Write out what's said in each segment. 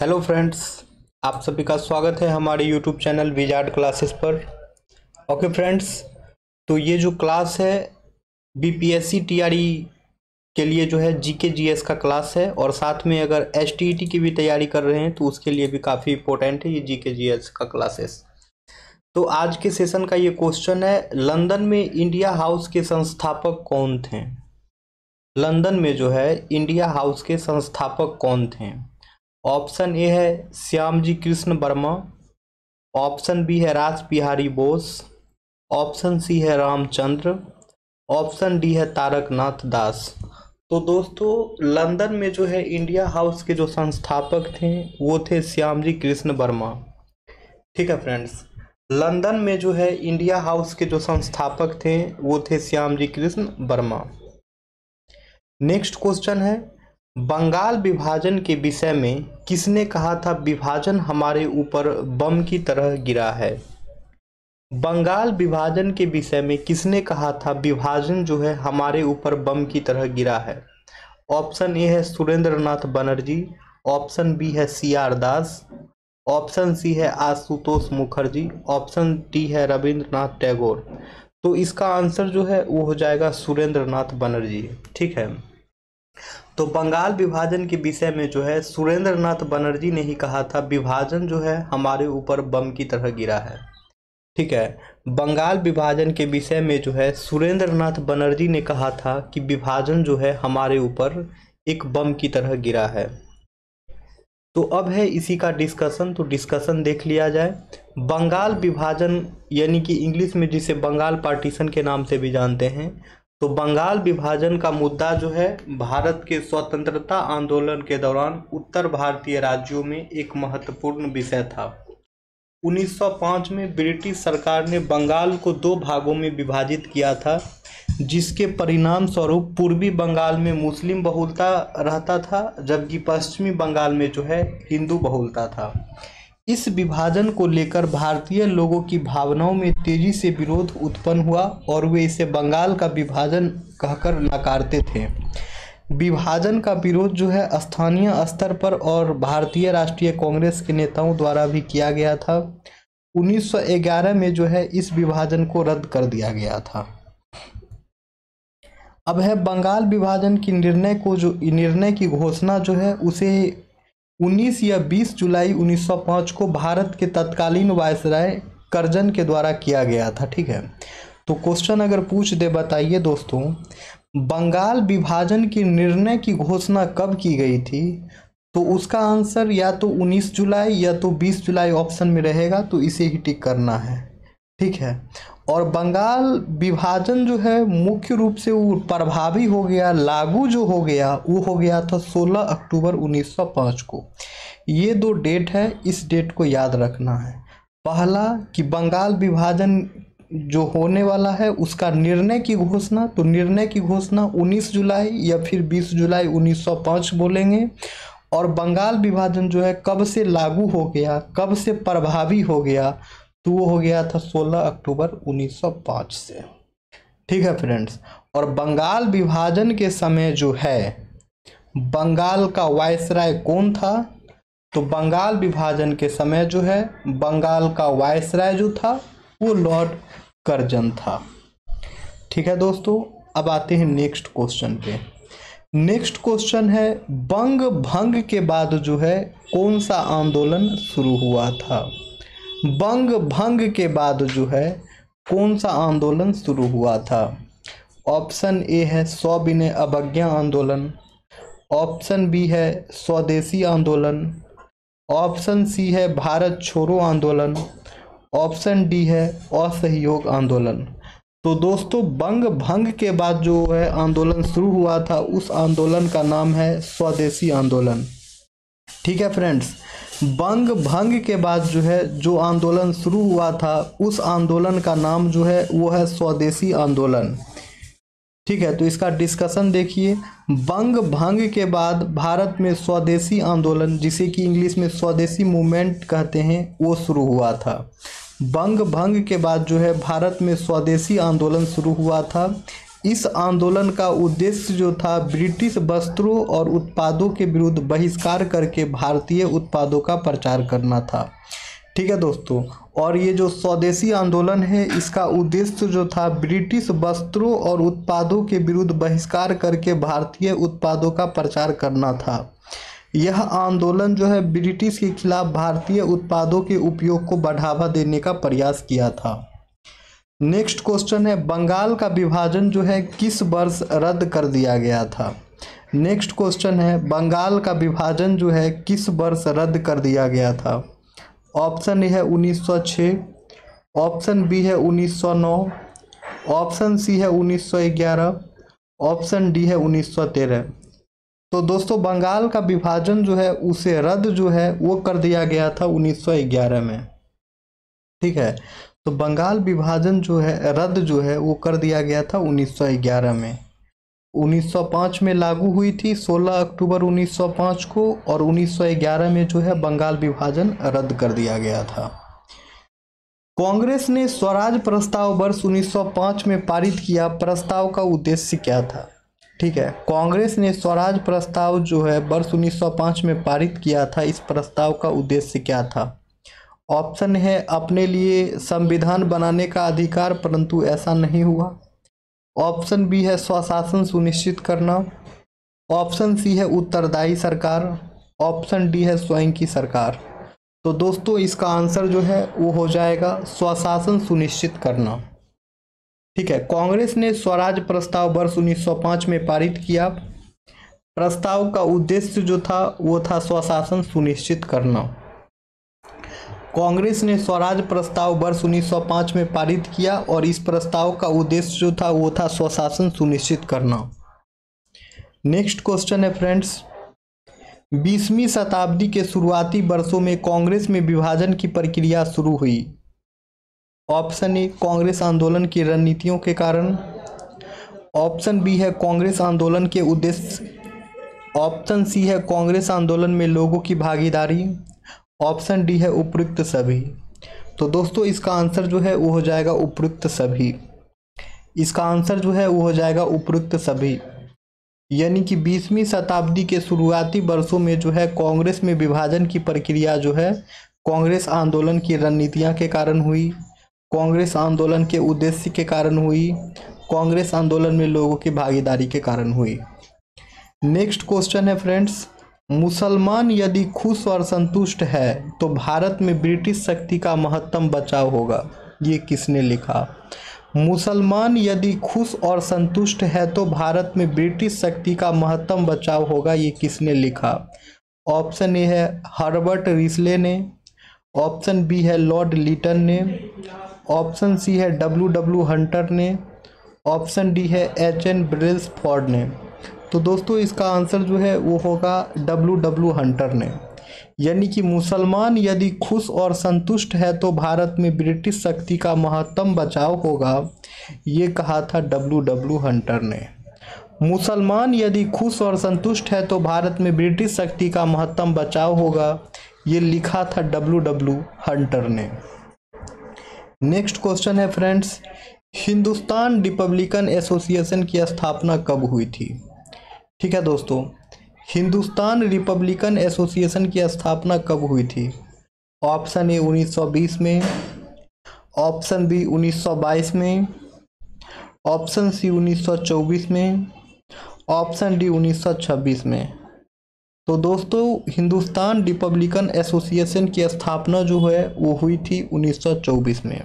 Hello friends, आप सभी का स्वागत है हमारे यूट्यूब चैनल विजार्ड क्लासेस पर। ओके फ्रेंड्स, तो ये जो क्लास है बीपीएससी टीआरई के लिए जो है जीके जीएस का क्लास है, और साथ में अगर एसटीईटी की भी तैयारी कर रहे हैं तो उसके लिए भी काफ़ी इंपॉर्टेंट है ये जीके जीएस का क्लासेस। तो आज के सेशन का ये क्वेश्चन है, लंदन में इंडिया हाउस के संस्थापक कौन थे? लंदन में जो है इंडिया हाउस के संस्थापक कौन थे? ऑप्शन ए है श्यामजी कृष्ण वर्मा, ऑप्शन बी है रास बिहारी बोस, ऑप्शन सी है रामचंद्र, ऑप्शन डी है तारकनाथ दास। तो दोस्तों, लंदन में जो है इंडिया हाउस के जो संस्थापक थे वो थे श्यामजी कृष्ण वर्मा। ठीक है फ्रेंड्स, लंदन में जो है इंडिया हाउस के जो संस्थापक थे वो थे श्यामजी कृष्ण वर्मा। नेक्स्ट क्वेश्चन है, बंगाल विभाजन के विषय में किसने कहा था विभाजन हमारे ऊपर बम की तरह गिरा है? बंगाल विभाजन के विषय में किसने कहा था विभाजन जो है हमारे ऊपर बम की तरह गिरा है? ऑप्शन ए है सुरेंद्रनाथ बनर्जी, ऑप्शन बी है सीआर दास, ऑप्शन सी है आशुतोष मुखर्जी, ऑप्शन डी है रविंद्रनाथ टैगोर। तो इसका आंसर जो है वो हो जाएगा सुरेंद्रनाथ बनर्जी। ठीक है, तो बंगाल विभाजन के विषय में जो है सुरेंद्रनाथ बनर्जी ने ही कहा था विभाजन जो है हमारे ऊपर बम की तरह गिरा है। ठीक है, बंगाल विभाजन के विषय में जो है सुरेंद्रनाथ बनर्जी ने कहा था कि विभाजन जो है हमारे ऊपर एक बम की तरह गिरा है। तो अब है इसी का डिस्कशन, तो डिस्कशन देख लिया जाए। बंगाल विभाजन यानी कि इंग्लिश में जिसे बंगाल पार्टीशन के नाम से भी जानते हैं, तो बंगाल विभाजन का मुद्दा जो है भारत के स्वतंत्रता आंदोलन के दौरान उत्तर भारतीय राज्यों में एक महत्वपूर्ण विषय था। 1905 में ब्रिटिश सरकार ने बंगाल को दो भागों में विभाजित किया था, जिसके परिणाम स्वरूप पूर्वी बंगाल में मुस्लिम बहुलता रहता था जबकि पश्चिमी बंगाल में जो है हिंदू बहुलता था। इस विभाजन को लेकर भारतीय लोगों की भावनाओं में तेजी से विरोध उत्पन्न हुआ और वे इसे बंगाल का विभाजन कहकर नकारते थे। विभाजन का विरोध जो है स्थानीय स्तर पर और भारतीय राष्ट्रीय कांग्रेस के नेताओं द्वारा भी किया गया था। 1911 में जो है इस विभाजन को रद्द कर दिया गया था। अब है बंगाल विभाजन की निर्णय की घोषणा जो है उसे 19 या 20 जुलाई 1905 को भारत के तत्कालीन वायसराय करजन के द्वारा किया गया था। ठीक है, तो क्वेश्चन अगर पूछ दे, बताइए दोस्तों, बंगाल विभाजन की निर्णय की घोषणा कब की गई थी? तो उसका आंसर या तो 19 जुलाई या तो 20 जुलाई ऑप्शन में रहेगा, तो इसे ही टिक करना है। ठीक है, और बंगाल विभाजन जो है मुख्य रूप से वो प्रभावी हो गया, लागू जो हो गया वो हो गया था 16 अक्टूबर 1905 को। ये दो डेट है, इस डेट को याद रखना है। पहला कि बंगाल विभाजन जो होने वाला है उसका निर्णय की घोषणा, तो निर्णय की घोषणा 19 जुलाई या फिर 20 जुलाई 1905 बोलेंगे। और बंगाल विभाजन जो है कब से लागू हो गया, कब से प्रभावी हो गया, तो वो हो गया था 16 अक्टूबर 1905 से। ठीक है फ्रेंड्स, और बंगाल विभाजन के समय जो है बंगाल का वायसराय कौन था? तो बंगाल विभाजन के समय जो है बंगाल का वायसराय जो था वो लॉर्ड कर्जन था। ठीक है दोस्तों, अब आते हैं नेक्स्ट क्वेश्चन पे। नेक्स्ट क्वेश्चन है, बंग भंग के बाद जो है कौन सा आंदोलन शुरू हुआ था? बंग भंग के बाद जो है कौन सा आंदोलन शुरू हुआ था? ऑप्शन ए है सविनय अवज्ञा आंदोलन, ऑप्शन बी है स्वदेशी आंदोलन, ऑप्शन सी है भारत छोड़ो आंदोलन, ऑप्शन डी है असहयोग आंदोलन। तो दोस्तों, बंग भंग के बाद जो है आंदोलन शुरू हुआ था उस आंदोलन का नाम है स्वदेशी आंदोलन। ठीक है फ्रेंड्स, बंग भंग के बाद जो है जो आंदोलन शुरू हुआ था उस आंदोलन का नाम जो है वो है स्वदेशी आंदोलन। ठीक है, तो इसका डिस्कशन देखिए। बंग भंग के बाद भारत में स्वदेशी आंदोलन, जिसे कि इंग्लिश में स्वदेशी मूवमेंट कहते हैं, वो शुरू हुआ था। बंग भंग के बाद जो है भारत में स्वदेशी आंदोलन शुरू हुआ था। इस आंदोलन का उद्देश्य जो था ब्रिटिश वस्त्रों और उत्पादों के विरुद्ध बहिष्कार करके भारतीय उत्पादों का प्रचार करना था। ठीक है दोस्तों, और ये जो स्वदेशी आंदोलन है इसका उद्देश्य जो था ब्रिटिश वस्त्रों और उत्पादों के विरुद्ध बहिष्कार करके भारतीय उत्पादों का प्रचार करना था। यह आंदोलन जो है ब्रिटिश के खिलाफ भारतीय उत्पादों के उपयोग को बढ़ावा देने का प्रयास किया था। नेक्स्ट क्वेश्चन है, बंगाल का विभाजन जो है किस वर्ष रद्द कर दिया गया था। नेक्स्ट क्वेश्चन है, बंगाल का विभाजन जो है किस वर्ष रद्द कर दिया गया था। ऑप्शन ए है 1906, ऑप्शन बी है 1909, ऑप्शन सी है 1911, ऑप्शन डी है 1913। तो दोस्तों बंगाल का विभाजन जो है उसे रद्द जो है वो कर दिया गया था 1911 में। ठीक है, तो बंगाल विभाजन जो है रद्द जो है वो कर दिया गया था 1911 में। 1905 में लागू हुई थी 16 अक्टूबर 1905 को, और 1911 में जो है बंगाल विभाजन रद्द कर दिया गया था। कांग्रेस ने स्वराज प्रस्ताव वर्ष 1905 में पारित किया, प्रस्ताव का उद्देश्य क्या था। ठीक है, कांग्रेस ने स्वराज प्रस्ताव जो है वर्ष 1905 में पारित किया था, इस प्रस्ताव का उद्देश्य क्या था। ऑप्शन है अपने लिए संविधान बनाने का अधिकार, परंतु ऐसा नहीं हुआ। ऑप्शन बी है स्वशासन सुनिश्चित करना, ऑप्शन सी है उत्तरदायी सरकार, ऑप्शन डी है स्वयं की सरकार। तो दोस्तों इसका आंसर जो है वो हो जाएगा स्वशासन सुनिश्चित करना। ठीक है, कांग्रेस ने स्वराज प्रस्ताव वर्ष 1905 में पारित किया, प्रस्ताव का उद्देश्य जो था वो था स्वशासन सुनिश्चित करना। कांग्रेस ने स्वराज प्रस्ताव वर्ष 1905 में पारित किया और इस प्रस्ताव का उद्देश्य जो था वो था स्वशासन सुनिश्चित करना। नेक्स्ट क्वेश्चन है फ्रेंड्स, 20वीं शताब्दी के शुरुआती वर्षों में कांग्रेस में विभाजन की प्रक्रिया शुरू हुई। ऑप्शन ए कांग्रेस आंदोलन की रणनीतियों के कारण, ऑप्शन बी है कांग्रेस आंदोलन के उद्देश्य, ऑप्शन सी है कांग्रेस आंदोलन में लोगों की भागीदारी, ऑप्शन डी है उपयुक्त सभी। तो दोस्तों इसका आंसर जो है वो हो जाएगा उपयुक्त सभी। इसका आंसर जो है वो हो जाएगा उपयुक्त सभी, यानी कि 20वीं शताब्दी के शुरुआती वर्षों में जो है कांग्रेस में विभाजन की प्रक्रिया जो है कांग्रेस आंदोलन की रणनीतियां के कारण हुई, कांग्रेस आंदोलन के उद्देश्य के कारण हुई, कांग्रेस आंदोलन में लोगों की भागीदारी के कारण हुई। नेक्स्ट क्वेश्चन है फ्रेंड्स, मुसलमान यदि खुश और संतुष्ट है तो भारत में ब्रिटिश शक्ति का महत्तम बचाव होगा। ये किसने लिखा। मुसलमान यदि खुश और संतुष्ट है तो भारत में ब्रिटिश शक्ति का महत्तम बचाव होगा, ये किसने लिखा। ऑप्शन ए है हर्बर्ट रिस्ले ने, ऑप्शन बी है लॉर्ड लिटन ने, ऑप्शन सी है डब्ल्यू हंटर ने, ऑप्शन डी है एच.एन. ब्रेल्सफोर्ड ने। तो दोस्तों इसका आंसर जो है वो होगा डब्ल्यू हंटर ने, यानी कि मुसलमान यदि खुश और संतुष्ट है तो भारत में ब्रिटिश शक्ति का महत्तम बचाव होगा, ये कहा था डब्ल्यू हंटर ने। मुसलमान यदि खुश और संतुष्ट है तो भारत में ब्रिटिश शक्ति का महत्तम बचाव होगा, ये लिखा था डब्ल्यू हंटर ने। नेक्स्ट क्वेश्चन है फ्रेंड्स, हिंदुस्तान रिपब्लिकन एसोसिएशन की स्थापना कब हुई थी। ठीक है दोस्तों, हिंदुस्तान रिपब्लिकन एसोसिएशन की स्थापना कब हुई थी। ऑप्शन ए 1920 में, ऑप्शन बी 1922 में, ऑप्शन सी 1924 में, ऑप्शन डी 1926 में। तो दोस्तों हिंदुस्तान रिपब्लिकन एसोसिएशन की स्थापना जो है वो हुई थी 1924 में।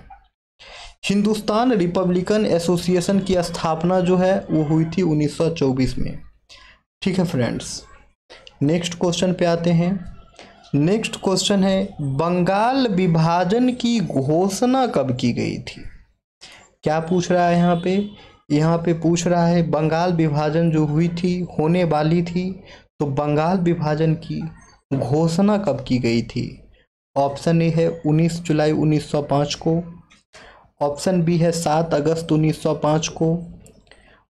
हिंदुस्तान रिपब्लिकन एसोसिएशन की स्थापना जो है वो हुई थी 1924 में। ठीक है फ्रेंड्स, नेक्स्ट क्वेश्चन पे आते हैं। नेक्स्ट क्वेश्चन है, बंगाल विभाजन की घोषणा कब की गई थी। क्या पूछ रहा है यहाँ पे पूछ रहा है बंगाल विभाजन जो हुई थी, होने वाली थी, तो बंगाल विभाजन की घोषणा कब की गई थी। ऑप्शन ए है 19 जुलाई 1905 को, ऑप्शन बी है 7 अगस्त 1905 को,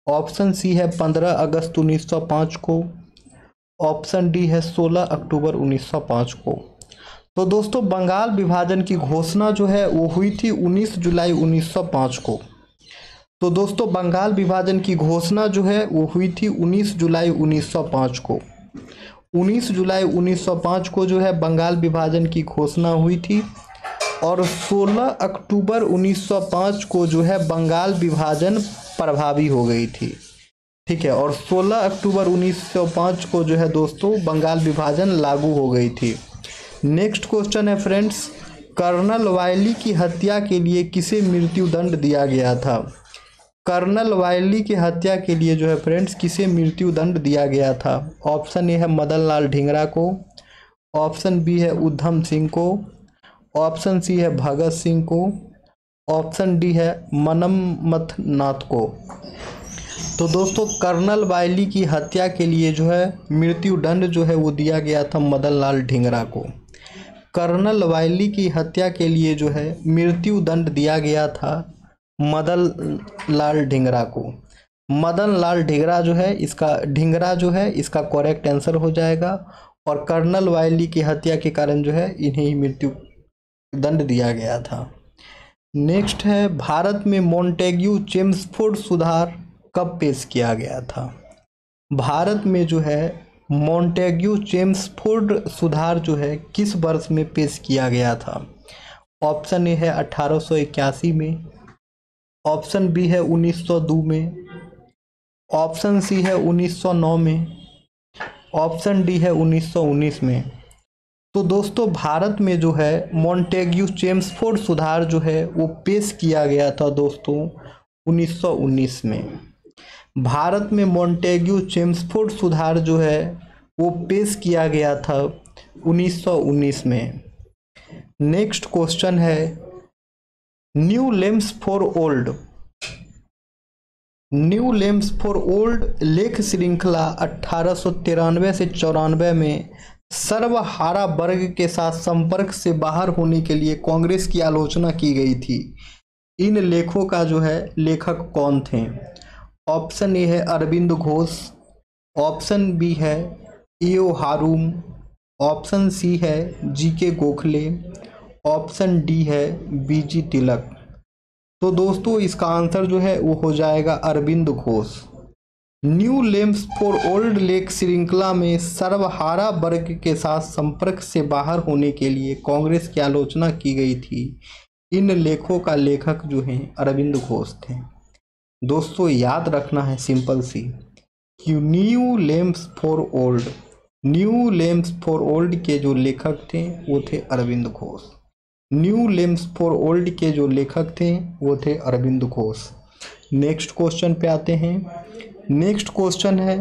ऑप्शन सी है 15 अगस्त 1905 को, ऑप्शन डी है 16 अक्टूबर 1905 को। तो दोस्तों बंगाल विभाजन की घोषणा जो है वो हुई थी 19 जुलाई 1905 को। तो दोस्तों बंगाल विभाजन की घोषणा जो है वो हुई थी 19 जुलाई 1905 को। 19 जुलाई 1905 को जो है बंगाल विभाजन की घोषणा हुई थी और 16 अक्टूबर 1905 को जो है बंगाल विभाजन प्रभावी हो गई थी। ठीक है, और 16 अक्टूबर 1905 को जो है दोस्तों बंगाल विभाजन लागू हो गई थी। नेक्स्ट क्वेश्चन है फ्रेंड्स, कर्नल वायली की हत्या के लिए किसे मृत्युदंड दिया गया था? कर्नल वायली की हत्या के लिए जो है फ्रेंड्स किसे मृत्युदंड दिया गया था? ऑप्शन ए है मदन लाल ढींगरा को, ऑप्शन बी है उधम सिंह को, ऑप्शन सी है भगत सिंह को, ऑप्शन डी है मनमथ नाथ को। तो दोस्तों कर्नल वायली की हत्या के लिए जो है मृत्युदंड जो है वो दिया गया था मदन लाल ढींगरा को। कर्नल वायली की हत्या के लिए जो है मृत्युदंड दिया गया था मदन लाल ढींगरा को। मदन लाल ढींगरा जो है इसका करेक्ट आंसर हो जाएगा और कर्नल वायली की हत्या के कारण जो है इन्हें ही मृत्युदंड दिया गया था। नेक्स्ट है, भारत में मॉन्टेग्यू चेम्सफोर्ड सुधार कब पेश किया गया था? भारत में जो है मॉन्टेग्यू चेम्सफोर्ड सुधार जो है किस वर्ष में पेश किया गया था? ऑप्शन ए है 1881 में, ऑप्शन बी है 1902 में, ऑप्शन सी है 1909 में, ऑप्शन डी है 1919 में। तो दोस्तों भारत में जो है मॉन्टेग्यू चेम्सफोर्ड सुधार जो है वो पेश किया गया था दोस्तों 1919 में। भारत में मॉन्टेग्यू चेम्सफोर्ड सुधार जो है वो पेश किया गया था 1919 में। नेक्स्ट क्वेश्चन है, न्यू लेम्स फॉर ओल्ड लेख श्रृंखला 1893 से 94 में सर्वहारा वर्ग के साथ संपर्क से बाहर होने के लिए कांग्रेस की आलोचना की गई थी। इन लेखों का जो है लेखक कौन थे? ऑप्शन ए है अरविंद घोष, ऑप्शन बी है ईओ हारूम, ऑप्शन सी है जीके गोखले, ऑप्शन डी है बीजी तिलक। तो दोस्तों इसका आंसर जो है वो हो जाएगा Aurobindo Ghosh. New lamps for old लेख श्रृंखला में सर्वहारा वर्ग के साथ संपर्क से बाहर होने के लिए कांग्रेस की आलोचना की गई थी। इन लेखों का लेखक जो हैं अरविंद घोष थे। दोस्तों याद रखना है सिंपल सी कि न्यू लेम्स फॉर ओल्ड के जो लेखक थे वो थे Aurobindo Ghosh. New lamps for old के जो लेखक थे वो थे अरविंद घोष। नेक्स्ट क्वेश्चन पे आते हैं। नेक्स्ट क्वेश्चन है,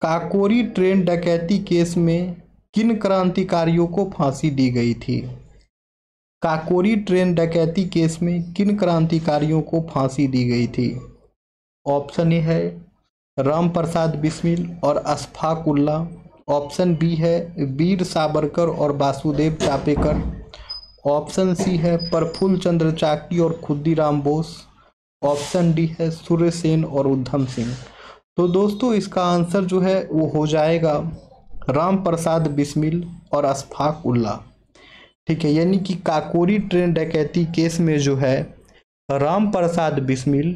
काकोरी ट्रेन डकैती केस में किन क्रांतिकारियों को फांसी दी गई थी? काकोरी ट्रेन डकैती केस में किन क्रांतिकारियों को फांसी दी गई थी? ऑप्शन ए है राम प्रसाद बिस्मिल और अशफाक उल्ला, ऑप्शन बी है वीर सावरकर और वासुदेव चापेकर, ऑप्शन सी है प्रफुल्ल चंद्र चाकी और खुद्दीराम बोस, ऑप्शन डी है सूर्य सेन और उधम सिंह। तो दोस्तों इसका आंसर जो है वो हो जाएगा राम प्रसाद बिस्मिल और अशफाक उल्ला। ठीक है, यानी कि काकोरी ट्रेन डकैती केस में जो है राम प्रसाद बिस्मिल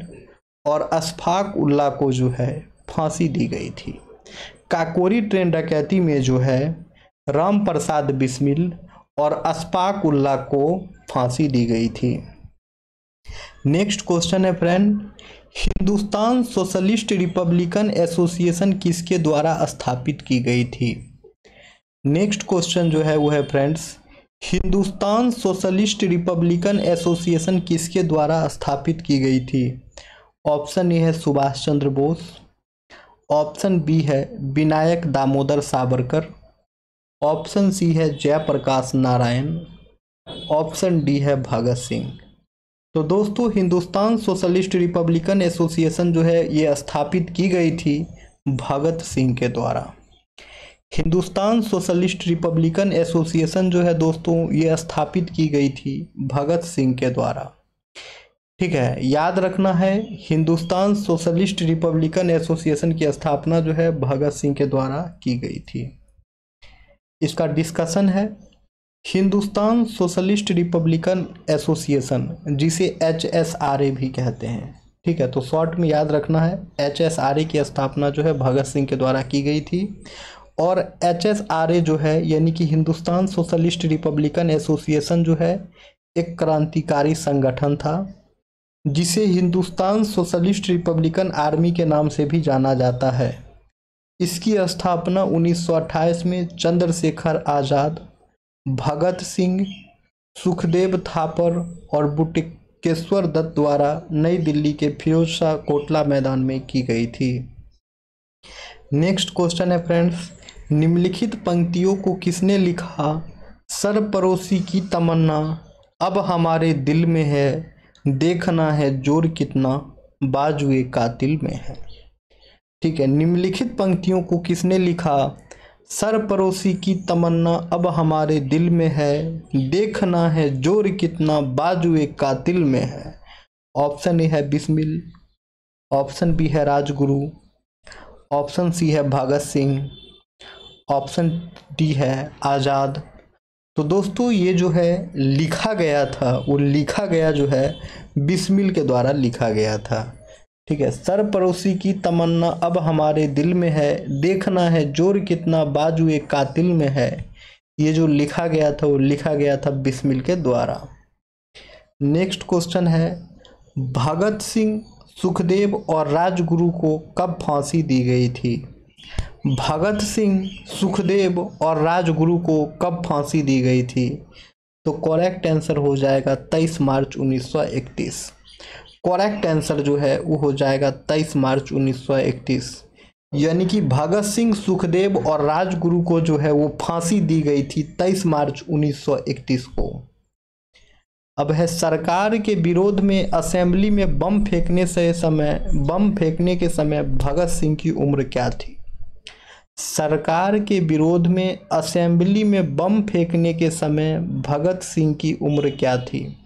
और अशफाक उल्ला को जो है फांसी दी गई थी। काकोरी ट्रेन डकैती में जो है राम प्रसाद बिस्मिल और अशफाक उल्ला को फांसी दी गई थी। नेक्स्ट क्वेश्चन है friend, Hindustan socialist Republican association किसके द्वारा स्थापित की गई थी? नेक्स्ट क्वेश्चन जो है वो है friends, Hindustan socialist Republican association किसके द्वारा स्थापित की गई थी? ऑप्शन ए है सुभाष चंद्र बोस, ऑप्शन बी है विनायक दामोदर सावरकर, ऑप्शन सी है जयप्रकाश नारायण, ऑप्शन डी है भगत सिंह। तो दोस्तों हिंदुस्तान सोशलिस्ट रिपब्लिकन एसोसिएशन जो है ये स्थापित की गई थी भगत सिंह के द्वारा। हिंदुस्तान सोशलिस्ट रिपब्लिकन एसोसिएशन जो है दोस्तों ये स्थापित की गई थी भगत सिंह के द्वारा। ठीक है, याद रखना है हिंदुस्तान सोशलिस्ट रिपब्लिकन एसोसिएशन की स्थापना जो है भगत सिंह के द्वारा की गई थी। इसका डिस्कशन है, हिंदुस्तान सोशलिस्ट रिपब्लिकन एसोसिएशन जिसे HSRA भी कहते हैं, ठीक है, तो शॉर्ट में याद रखना है HSRA की स्थापना जो है भगत सिंह के द्वारा की गई थी। और HSRA जो है यानी कि हिंदुस्तान सोशलिस्ट रिपब्लिकन एसोसिएशन जो है एक क्रांतिकारी संगठन था जिसे हिंदुस्तान सोशलिस्ट रिपब्लिकन आर्मी के नाम से भी जाना जाता है। इसकी स्थापना 1928 में चंद्रशेखर आज़ाद, भगत सिंह, सुखदेव थापर और बटुकेश्वर दत्त द्वारा नई दिल्ली के फिरोज शाह कोटला मैदान में की गई थी। नेक्स्ट क्वेश्चन है फ्रेंड्स, निम्नलिखित पंक्तियों को किसने लिखा? सरपरोशी की तमन्ना अब हमारे दिल में है, देखना है जोर कितना बाजुए कातिल में है। ठीक है, निम्नलिखित पंक्तियों को किसने लिखा? सरपरोशी की तमन्ना अब हमारे दिल में है, देखना है जोर कितना बाजुए कातिल में है। ऑप्शन ए है बिस्मिल, ऑप्शन बी है राजगुरु, ऑप्शन सी है भगत सिंह, ऑप्शन डी है आज़ाद। तो दोस्तों ये जो है लिखा गया था वो लिखा गया जो है बिस्मिल के द्वारा लिखा गया था। ठीक है, सरपरोशी की तमन्ना अब हमारे दिल में है, देखना है जोर कितना बाजुए कातिल में है। ये जो लिखा गया था वो लिखा गया था बिस्मिल के द्वारा। नेक्स्ट क्वेश्चन है, भगत सिंह, सुखदेव और राजगुरु को कब फांसी दी गई थी? भगत सिंह, सुखदेव और राजगुरु को कब फांसी दी गई थी? तो करेक्ट आंसर हो जाएगा 23 मार्च 1931। करेक्ट आंसर जो है वो हो जाएगा 23 मार्च 1931। यानी कि भगत सिंह, सुखदेव और राजगुरु को जो है वो फांसी दी गई थी 23 मार्च 1931 को। अब है सरकार के विरोध में असेंबली में बम फेंकने के समय भगत सिंह की उम्र क्या थी? सरकार के विरोध में असेंबली में बम फेंकने के समय भगत सिंह की उम्र क्या थी?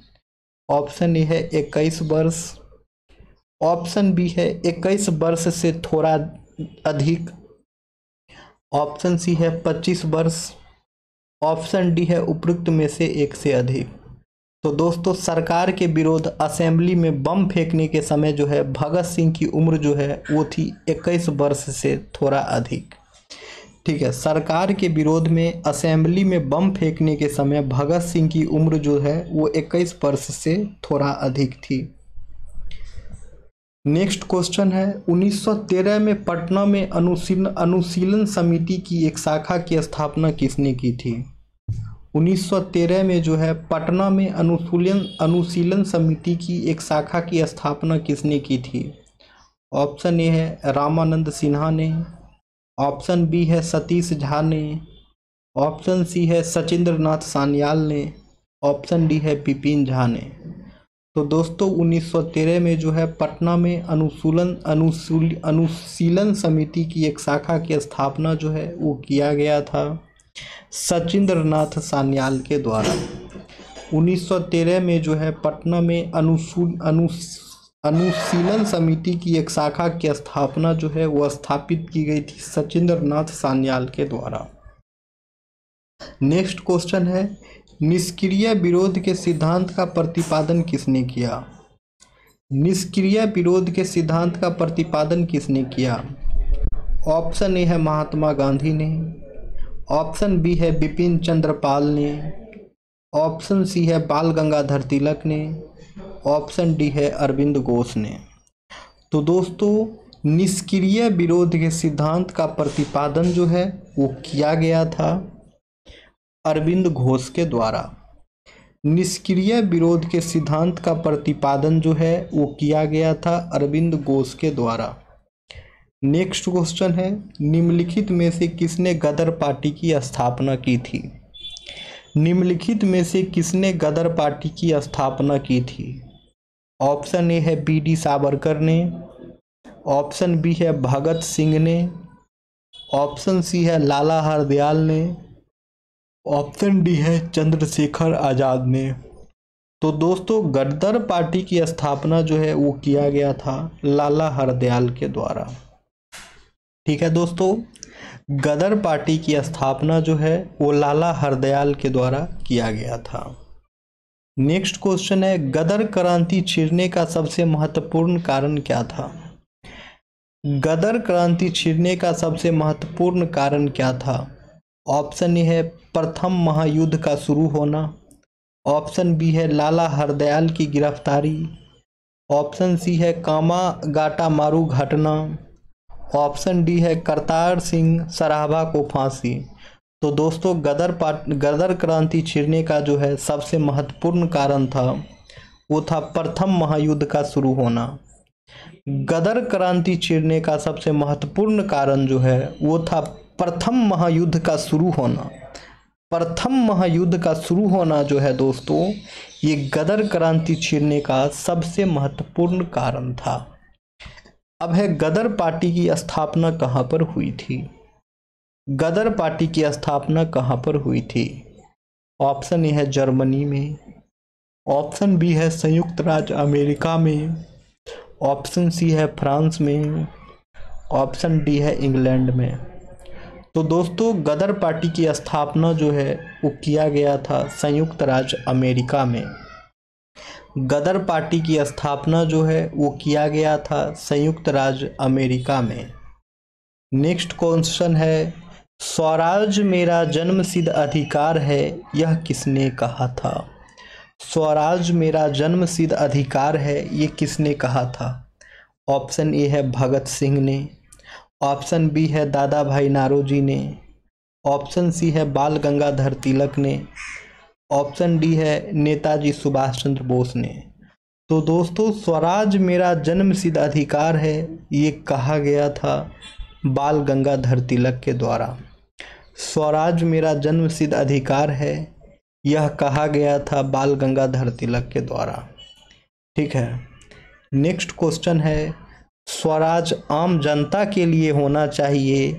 ऑप्शन ए है 21 वर्ष, ऑप्शन बी है 21 वर्ष से थोड़ा अधिक, ऑप्शन सी है 25 वर्ष, ऑप्शन डी है उपरोक्त में से एक से अधिक। तो दोस्तों सरकार के विरोध असेंबली में बम फेंकने के समय जो है भगत सिंह की उम्र जो है वो थी 21 वर्ष से थोड़ा अधिक। ठीक है, सरकार के विरोध में असेंबली में बम फेंकने के समय भगत सिंह की उम्र जो है वो 21 वर्ष से थोड़ा अधिक थी। नेक्स्ट क्वेश्चन है, 1913 में पटना में अनुशीलन समिति की एक शाखा की स्थापना किसने की थी? 1913 में जो है पटना में अनुशीलन समिति की एक शाखा की स्थापना किसने की थी? ऑप्शन ए है रामानंद सिन्हा ने, ऑप्शन बी है सतीश झा ने, ऑप्शन सी है सचिंद्र नाथ सान्याल ने, ऑप्शन डी है बिपिन झा ने। तो दोस्तों 1913 में जो है पटना में अनुशीलन समिति की एक शाखा की स्थापना जो है वो किया गया था सचिंद्र नाथ सान्याल के द्वारा। 1913 में जो है पटना में अनुशीलन समिति की एक शाखा की स्थापना जो है वो स्थापित की गई थी सचिंद्र नाथ सान्याल के द्वारा। नेक्स्ट क्वेश्चन है, निष्क्रिय विरोध के सिद्धांत का प्रतिपादन किसने किया? निष्क्रिय विरोध के सिद्धांत का प्रतिपादन किसने किया? ऑप्शन ए है महात्मा गांधी ने, ऑप्शन बी है बिपिन चंद्र पाल ने, ऑप्शन सी है बाल गंगाधर तिलक ने, ऑप्शन डी है अरविंद घोष ने। तो दोस्तों निष्क्रिय विरोध के सिद्धांत का प्रतिपादन जो है वो किया गया था अरविंद घोष के द्वारा। निष्क्रिय विरोध के सिद्धांत का प्रतिपादन जो है वो किया गया था अरविंद घोष के द्वारा। नेक्स्ट क्वेश्चन है, निम्नलिखित में से किसने गदर पार्टी की स्थापना की थी? निम्नलिखित में से किसने गदर पार्टी की स्थापना की थी? ऑप्शन ए है BD सावरकर ने, ऑप्शन बी है भगत सिंह ने, ऑप्शन सी है लाला हरदयाल ने, ऑप्शन डी है चंद्रशेखर आज़ाद ने। तो दोस्तों गदर पार्टी की स्थापना जो है वो किया गया था लाला हरदयाल के द्वारा। ठीक है दोस्तों, गदर पार्टी की स्थापना जो है वो लाला हरदयाल के द्वारा किया गया था। नेक्स्ट क्वेश्चन है, गदर क्रांति छिड़ने का सबसे महत्वपूर्ण कारण क्या था? गदर क्रांति छिड़ने का सबसे महत्वपूर्ण कारण क्या था? ऑप्शन ए है प्रथम महायुद्ध का शुरू होना, ऑप्शन बी है लाला हरदयाल की गिरफ्तारी, ऑप्शन सी है कामागाटा मारू घटना, ऑप्शन डी है करतार सिंह सराभा को फांसी। तो दोस्तों गदर क्रांति छिड़ने का जो है सबसे महत्वपूर्ण कारण था वो था प्रथम महायुद्ध का शुरू होना। गदर क्रांति छिड़ने का सबसे महत्वपूर्ण कारण जो है वो था प्रथम महायुद्ध का शुरू होना। प्रथम महायुद्ध का शुरू होना जो है दोस्तों, ये गदर क्रांति छिड़ने का सबसे महत्वपूर्ण कारण था। अब है गदर पार्टी की स्थापना कहाँ पर हुई थी? गदर पार्टी की स्थापना कहाँ पर हुई थी? ऑप्शन ए है जर्मनी में, ऑप्शन बी है संयुक्त राज्य अमेरिका में, ऑप्शन सी है फ्रांस में, ऑप्शन डी है इंग्लैंड में। तो दोस्तों गदर पार्टी की स्थापना जो है वो किया गया था संयुक्त राज्य अमेरिका में। गदर पार्टी की स्थापना जो है वो किया गया था संयुक्त राज्य अमेरिका में। नेक्स्ट क्वेश्चन है, स्वराज मेरा जन्मसिद्ध अधिकार है, यह किसने कहा था? स्वराज मेरा जन्मसिद्ध अधिकार है, ये किसने कहा था? ऑप्शन ए है भगत सिंह ने, ऑप्शन बी है दादा भाई नारोजी ने, ऑप्शन सी है बाल गंगाधर तिलक ने, ऑप्शन डी है नेताजी सुभाष चंद्र बोस ने। तो दोस्तों स्वराज मेरा जन्मसिद्ध अधिकार है ये कहा गया था बाल गंगाधर तिलक के द्वारा। स्वराज मेरा जन्मसिद्ध अधिकार है यह कहा गया था बाल गंगाधर तिलक के द्वारा। ठीक है, नेक्स्ट क्वेश्चन है, स्वराज आम जनता के लिए होना चाहिए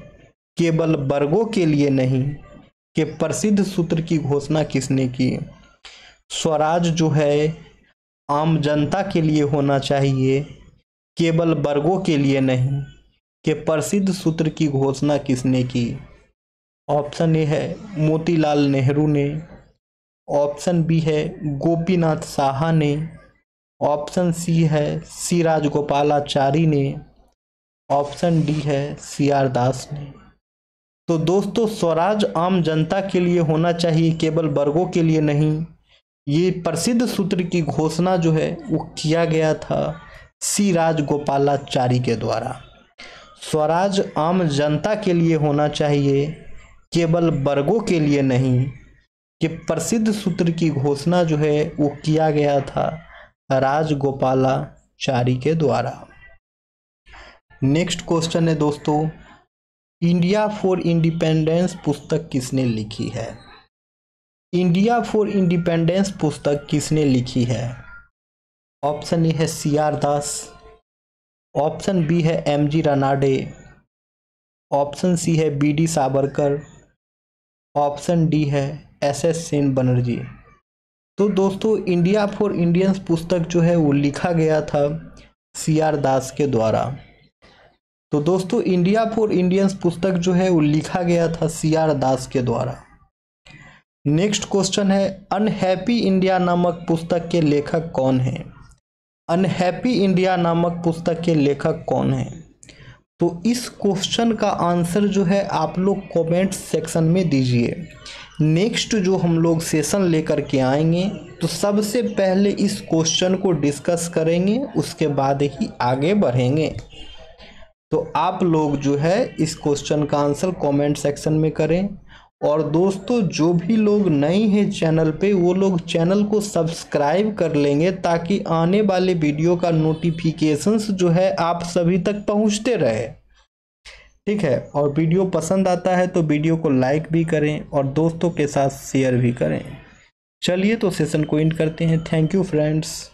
केवल वर्गों के लिए नहीं के प्रसिद्ध सूत्र की घोषणा किसने की? स्वराज जो है आम जनता के लिए होना चाहिए केवल वर्गों के लिए नहीं के प्रसिद्ध सूत्र की घोषणा किसने की? ऑप्शन ए है मोतीलाल नेहरू ने, ऑप्शन बी है गोपीनाथ साहा ने, ऑप्शन सी है सी राजगोपालाचारी ने, ऑप्शन डी है सी आर दास ने। तो दोस्तों स्वराज आम जनता के लिए होना चाहिए केवल वर्गों के लिए नहीं, ये प्रसिद्ध सूत्र की घोषणा जो है वो किया गया था सी राजगोपालाचारी के द्वारा। स्वराज आम जनता के लिए होना चाहिए केवल वर्गों के लिए नहीं कि प्रसिद्ध सूत्र की घोषणा जो है वो किया गया था राजगोपालाचारी के द्वारा। नेक्स्ट क्वेश्चन है दोस्तों, इंडिया फॉर इंडिपेंडेंस पुस्तक किसने लिखी है? इंडिया फॉर इंडिपेंडेंस पुस्तक किसने लिखी है? ऑप्शन ए है C R Das, option B है M G Ranade, option C है B D Savarkar, option D है एस एस सेन बनर्जी। तो दोस्तों इंडिया फॉर इंडियंस पुस्तक जो है वो लिखा गया था सी आर दास के द्वारा। तो दोस्तों इंडिया फॉर इंडियंस पुस्तक जो है वो लिखा गया था सी आर दास के द्वारा। नेक्स्ट क्वेश्चन है, अनहैप्पी इंडिया नामक पुस्तक के लेखक कौन हैं? अनहैप्पी इंडिया नामक पुस्तक के लेखक कौन हैं? तो इस क्वेश्चन का आंसर जो है आप लोग कमेंट सेक्शन में दीजिए। नेक्स्ट जो हम लोग सेशन लेकर के आएंगे तो सबसे पहले इस क्वेश्चन को डिस्कस करेंगे, उसके बाद ही आगे बढ़ेंगे। तो आप लोग जो है इस क्वेश्चन का आंसर कमेंट सेक्शन में करें। और दोस्तों जो भी लोग नए हैं चैनल पे वो लोग चैनल को सब्सक्राइब कर लेंगे ताकि आने वाले वीडियो का नोटिफिकेशंस जो है आप सभी तक पहुंचते रहे। ठीक है, और वीडियो पसंद आता है तो वीडियो को लाइक भी करें और दोस्तों के साथ शेयर भी करें। चलिए तो सेशन को एंड करते हैं। Thank you friends.